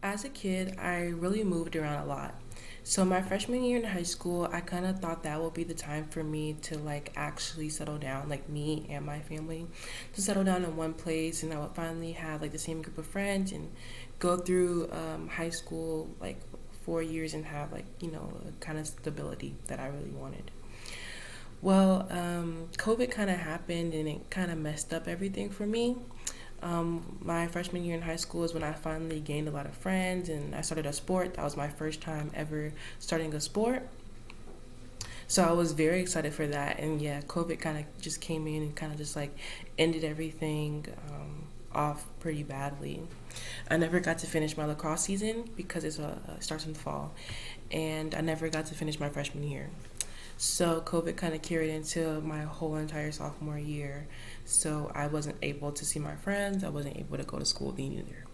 As a kid, I really moved around a lot. So my freshman year in high school, I kind of thought that would be the time for me to like actually settle down, like me and my family, to settle down in one place, and I would finally have like the same group of friends and go through high school like 4 years and have like a kind of stability that I really wanted. Well, COVID kind of happened and it kind of messed up everything for me. My freshman year in high school is when I finally gained a lot of friends and I started a sport. That was my first time ever starting a sport. So I was very excited for that. And yeah, COVID kind of just came in and kind of just like ended everything off pretty badly. I never got to finish my lacrosse season because it starts in the fall. And I never got to finish my freshman year. So COVID kind of carried into my whole entire sophomore year. So I wasn't able to see my friends. I wasn't able to go to school either.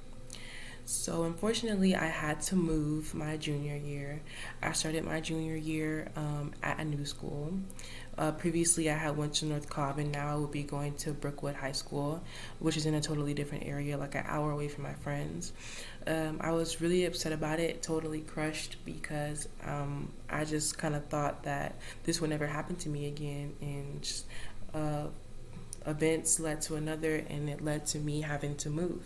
So unfortunately, I had to move my junior year. I started my junior year at a new school. Previously, I had went to North Cobb, and now I would be going to Brookwood High School, which is in a totally different area, like an hour away from my friends. I was really upset about it, totally crushed because I just kind of thought that this would never happen to me again, and just uh, events led to another, and it led to me having to move.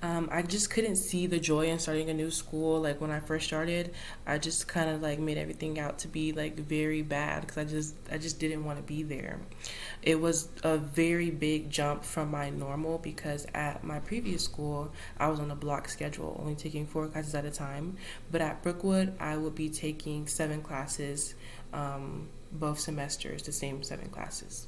I just couldn't see the joy in starting a new school. Like when I first started, I just kind of like made everything out to be like very bad because I just didn't want to be there. It was a very big jump from my normal because at my previous school, I was on a block schedule, only taking 4 classes at a time. But at Brookwood, I would be taking 7 classes, both semesters, the same 7 classes.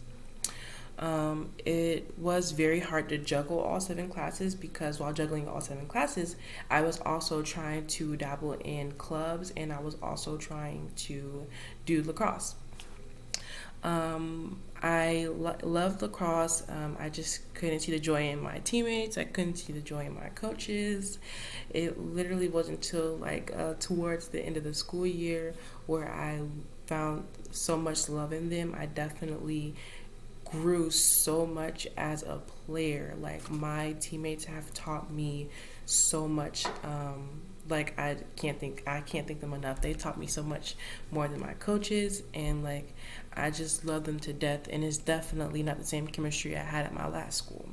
It was very hard to juggle all 7 classes because while juggling all 7 classes, I was also trying to dabble in clubs and I was also trying to do lacrosse. Loved lacrosse. I just couldn't see the joy in my teammates. I couldn't see the joy in my coaches. It literally wasn't until like towards the end of the school year where I found so much love in them. I definitely grew so much as a player. Like my teammates have taught me so much. Like I can't think them enough. They taught me so much more than my coaches, and like I just love them to death. And it's definitely not the same chemistry I had at my last school.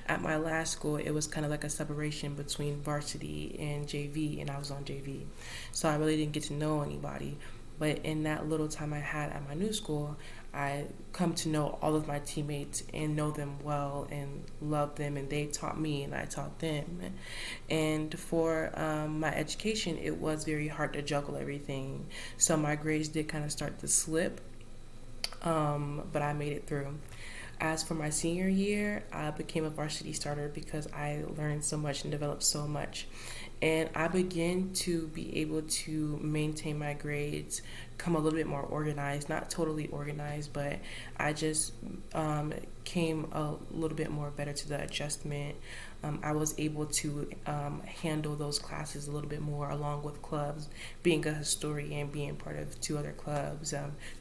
At my last school, it was kind of like a separation between varsity and JV, and I was on JV, so I really didn't get to know anybody. But in that little time I had at my new school, I come to know all of my teammates and know them well and love them, and they taught me and I taught them. And for my education, it was very hard to juggle everything. So my grades did kind of start to slip, but I made it through. As for my senior year, I became a varsity starter because I learned so much and developed so much. And I began to be able to maintain my grades, come a little bit more organized, not totally organized, but I just came a little bit more better to the adjustment. I was able to handle those classes a little bit more along with clubs, being a historian, being part of 2 other clubs,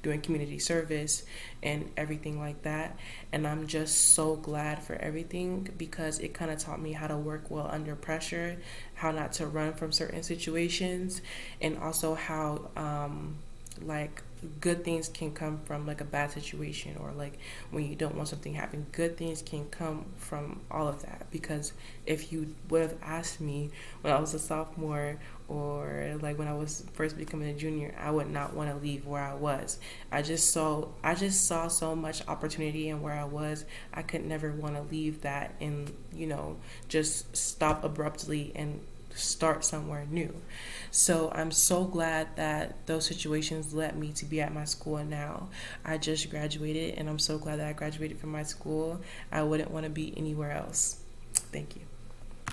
doing community service and everything like that. And I'm just so glad for everything because it kind of taught me how to work well under pressure, how not to run from certain situations, and also how like good things can come from like a bad situation, or like when you don't want something to happen, good things can come from all of that. Because if you would have asked me when I was a sophomore, or like when I was first becoming a junior, I would not want to leave where I was. I just saw so much opportunity in where I was. I could never want to leave that and just stop abruptly and start somewhere new. So I'm so glad that those situations led me to be at my school now. I just graduated and I'm so glad that I graduated from my school. I wouldn't want to be anywhere else. Thank you.